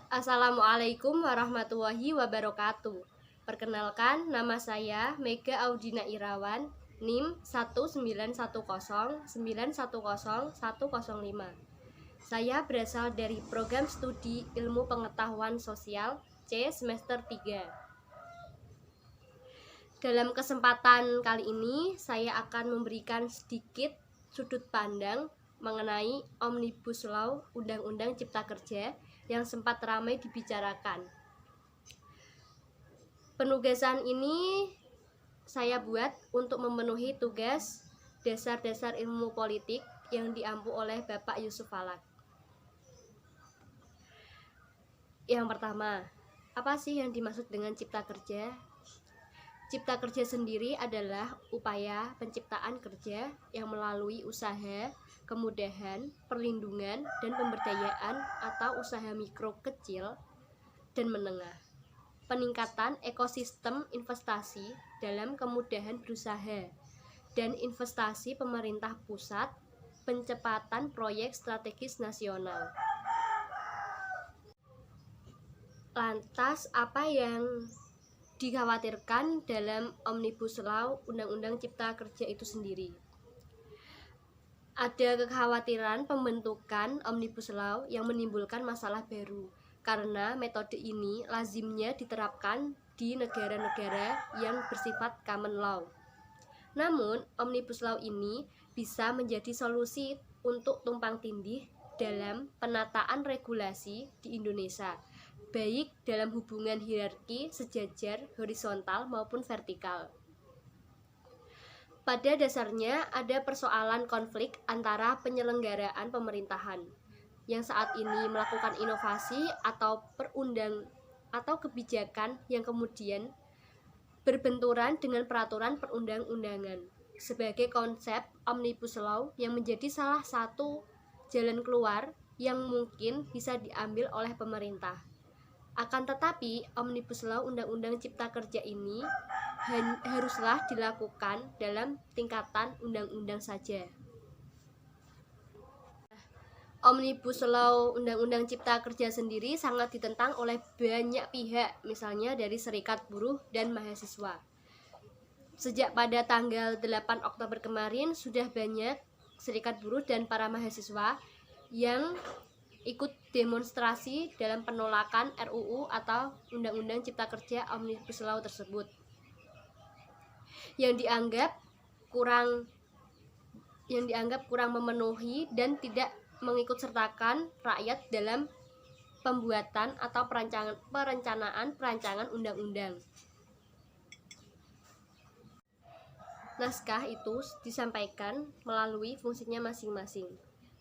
Assalamualaikum warahmatullahi wabarakatuh. Perkenalkan, nama saya Mega Audina Irawan, NIM 19109101005. Saya berasal dari program studi Ilmu Pengetahuan Sosial C semester 3. Dalam kesempatan kali ini, saya akan memberikan sedikit sudut pandang mengenai Omnibus Law Undang-Undang Cipta Kerja yang sempat ramai dibicarakan. Penugasan ini saya buat untuk memenuhi tugas dasar-dasar ilmu politik yang diampu oleh Bapak Yusuf Falak. Yang pertama, apa sih yang dimaksud dengan cipta kerja? Cipta kerja sendiri adalah upaya penciptaan kerja yang melalui usaha, kemudahan, perlindungan, dan pemberdayaan atau usaha mikro, kecil, dan menengah. Peningkatan ekosistem investasi dalam kemudahan berusaha dan investasi pemerintah pusat, pencepatan proyek strategis nasional. Lantas, apa yang dikhawatirkan dalam Omnibus Law Undang-Undang Cipta Kerja itu sendiri? Ada kekhawatiran pembentukan Omnibus Law yang menimbulkan masalah baru, karena metode ini lazimnya diterapkan di negara-negara yang bersifat common law. Namun, Omnibus Law ini bisa menjadi solusi untuk tumpang tindih dalam penataan regulasi di Indonesia, baik dalam hubungan hierarki sejajar, horizontal maupun vertikal. Pada dasarnya ada persoalan konflik antara penyelenggaraan pemerintahan yang saat ini melakukan inovasi atau kebijakan yang kemudian berbenturan dengan peraturan perundang-undangan. Sebagai konsep Omnibus Law yang menjadi salah satu jalan keluar yang mungkin bisa diambil oleh pemerintah. Akan tetapi, Omnibus Law Undang-Undang Cipta Kerja ini haruslah dilakukan dalam tingkatan undang-undang saja. Omnibus Law Undang-Undang Cipta Kerja sendiri sangat ditentang oleh banyak pihak, misalnya dari Serikat Buruh dan Mahasiswa. Sejak pada tanggal 8 Oktober kemarin, sudah banyak Serikat Buruh dan para mahasiswa yang ikut demonstrasi dalam penolakan RUU atau Undang-Undang Cipta Kerja Omnibus Law tersebut, yang dianggap kurang memenuhi dan tidak mengikut sertakan rakyat dalam pembuatan atau perencanaan undang-undang. Naskah itu disampaikan melalui fungsinya masing-masing.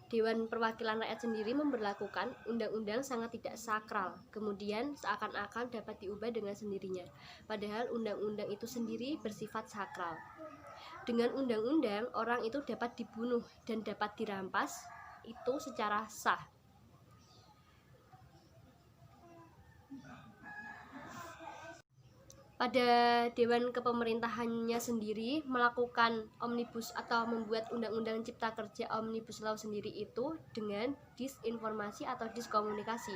Dewan Perwakilan Rakyat sendiri memberlakukan undang-undang sangat tidak sakral, kemudian seakan-akan dapat diubah dengan sendirinya, padahal undang-undang itu sendiri bersifat sakral. Dengan undang-undang, orang itu dapat dibunuh dan dapat dirampas, itu secara sah. Pada Dewan Kepemerintahannya sendiri melakukan omnibus atau membuat undang-undang cipta kerja Omnibus Law sendiri itu dengan disinformasi atau diskomunikasi.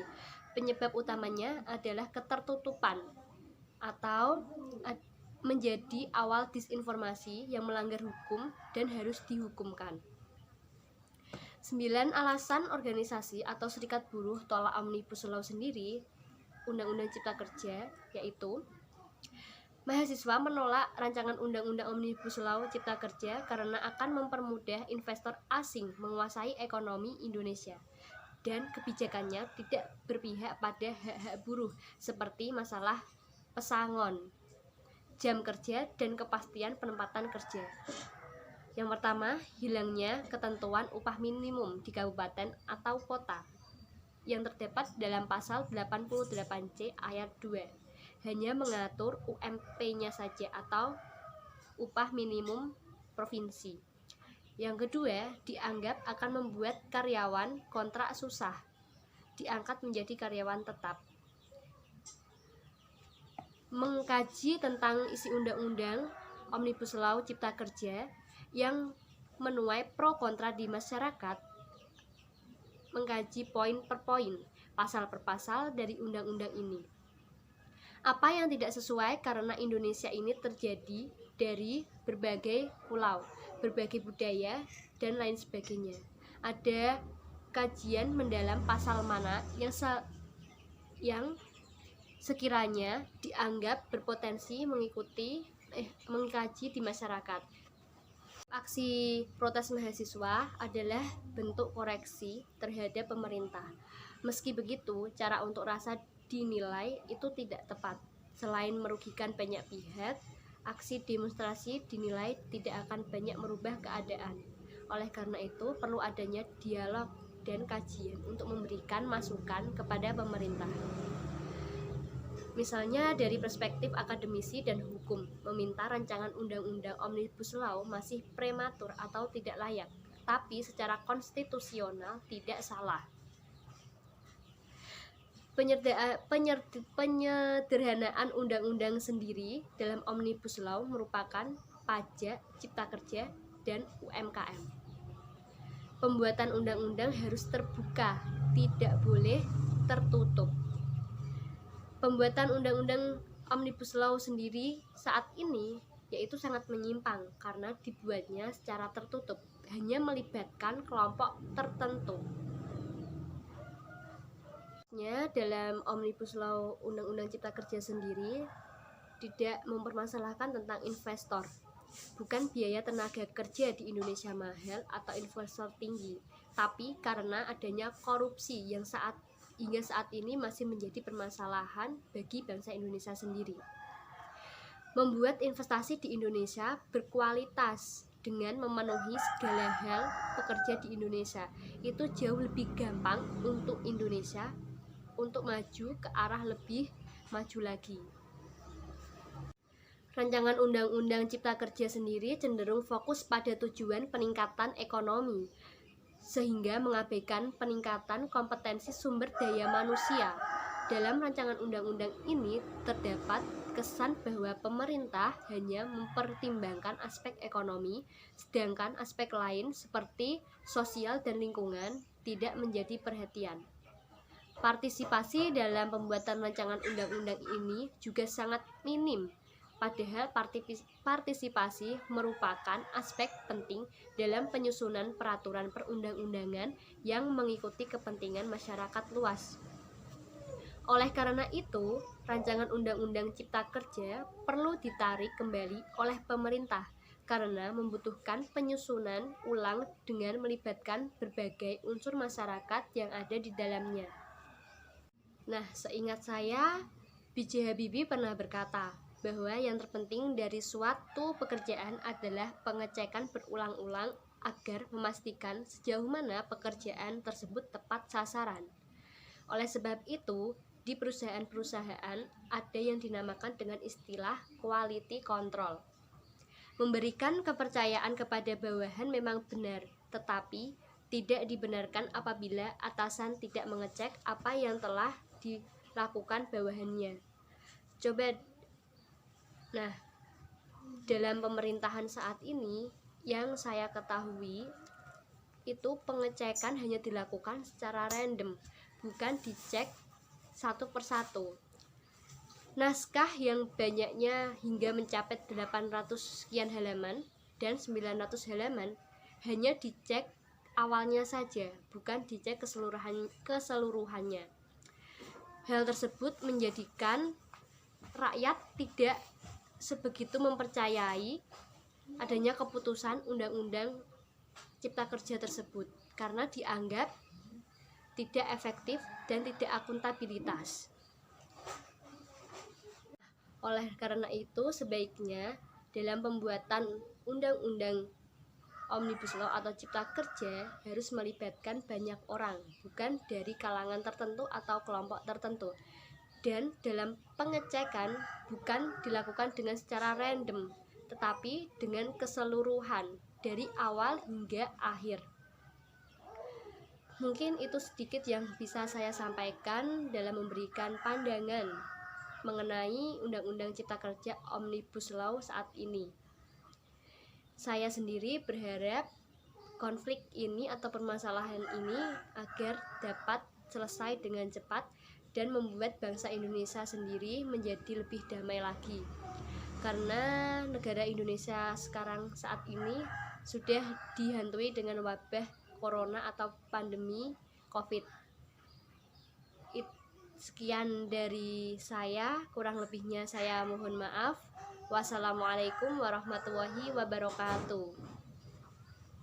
Penyebab utamanya adalah ketertutupan atau menjadi awal disinformasi yang melanggar hukum dan harus dihukumkan. 9 alasan organisasi atau serikat buruh tolak Omnibus Law sendiri, Undang-Undang Cipta Kerja, yaitu mahasiswa menolak rancangan Undang-Undang Omnibus Law Cipta Kerja karena akan mempermudah investor asing menguasai ekonomi Indonesia dan kebijakannya tidak berpihak pada hak-hak buruh seperti masalah pesangon, jam kerja, dan kepastian penempatan kerja. Yang pertama, hilangnya ketentuan upah minimum di kabupaten atau kota yang terdapat dalam pasal 88C ayat 2. Hanya mengatur UMP-nya saja atau upah minimum provinsi. Yang kedua, dianggap akan membuat karyawan kontrak susah diangkat menjadi karyawan tetap. Mengkaji tentang isi undang-undang Omnibus Law Cipta Kerja yang menuai pro kontra di masyarakat, mengkaji poin per poin. pasal per pasal dari undang-undang ini. Apa yang tidak sesuai karena Indonesia ini terjadi dari berbagai pulau, berbagai budaya, dan lain sebagainya. Ada kajian mendalam pasal mana yang sekiranya dianggap berpotensi mengkaji di masyarakat. Aksi protes mahasiswa adalah bentuk koreksi terhadap pemerintah. Meski begitu, cara untuk rasa dinilai itu tidak tepat. Selain merugikan banyak pihak, aksi demonstrasi dinilai tidak akan banyak merubah keadaan. Oleh karena itu, perlu adanya dialog dan kajian untuk memberikan masukan kepada pemerintah. Misalnya dari perspektif akademisi dan hukum, meminta rancangan undang-undang Omnibus Law masih prematur atau tidak layak, tapi secara konstitusional tidak salah. Penyederhanaan undang-undang sendiri dalam Omnibus Law merupakan pajak, cipta kerja, dan UMKM. Pembuatan undang-undang harus terbuka, tidak boleh tertutup. Pembuatan undang-undang Omnibus Law sendiri saat ini yaitu sangat menyimpang karena dibuatnya secara tertutup, hanya melibatkan kelompok tertentu. Dalam Omnibus Law Undang-Undang Cipta Kerja sendiri tidak mempermasalahkan tentang investor, bukan biaya tenaga kerja di Indonesia mahal atau investor tinggi, tapi karena adanya korupsi yang hingga saat ini masih menjadi permasalahan bagi bangsa Indonesia sendiri. Membuat investasi di Indonesia berkualitas dengan memenuhi segala hal pekerja di Indonesia itu jauh lebih gampang untuk Indonesia untuk maju ke arah lebih maju lagi. Rancangan Undang-Undang Cipta Kerja sendiri cenderung fokus pada tujuan peningkatan ekonomi, sehingga mengabaikan peningkatan kompetensi sumber daya manusia. Dalam rancangan undang-undang ini terdapat kesan bahwa pemerintah hanya mempertimbangkan aspek ekonomi, sedangkan aspek lain seperti sosial dan lingkungan tidak menjadi perhatian. Partisipasi dalam pembuatan rancangan undang-undang ini juga sangat minim. Padahal partisipasi merupakan aspek penting dalam penyusunan peraturan perundang-undangan yang mengikuti kepentingan masyarakat luas. Oleh karena itu, rancangan Undang-Undang Cipta Kerja perlu ditarik kembali oleh pemerintah karena membutuhkan penyusunan ulang dengan melibatkan berbagai unsur masyarakat yang ada di dalamnya. Nah, seingat saya, B.J. Habibie pernah berkata bahwa yang terpenting dari suatu pekerjaan adalah pengecekan berulang-ulang agar memastikan sejauh mana pekerjaan tersebut tepat sasaran. Oleh sebab itu, di perusahaan-perusahaan ada yang dinamakan dengan istilah quality control. Memberikan kepercayaan kepada bawahan memang benar, tetapi tidak dibenarkan apabila atasan tidak mengecek apa yang telah dilakukan bawahannya. Nah, dalam pemerintahan saat ini yang saya ketahui itu pengecekan hanya dilakukan secara random, bukan dicek satu persatu. Naskah yang banyaknya hingga mencapai 800 sekian halaman dan 900 halaman hanya dicek awalnya saja, bukan dicek keseluruhannya. Hal tersebut menjadikan rakyat tidak sebegitu mempercayai adanya keputusan Undang-Undang Cipta Kerja tersebut karena dianggap tidak efektif dan tidak akuntabilitas. Oleh karena itu, sebaiknya dalam pembuatan Undang-Undang Omnibus Law atau Cipta Kerja harus melibatkan banyak orang, bukan dari kalangan tertentu atau kelompok tertentu. Dan dalam pengecekan bukan dilakukan dengan secara random, tetapi dengan keseluruhan dari awal hingga akhir. Mungkin itu sedikit yang bisa saya sampaikan dalam memberikan pandangan mengenai Undang-Undang Cipta Kerja Omnibus Law saat ini. Saya sendiri berharap konflik ini atau permasalahan ini agar dapat selesai dengan cepat dan membuat bangsa Indonesia sendiri menjadi lebih damai lagi. Karena negara Indonesia sekarang saat ini sudah dihantui dengan wabah corona atau pandemi COVID. Sekian dari saya, kurang lebihnya saya mohon maaf. Wassalamualaikum warahmatullahi wabarakatuh.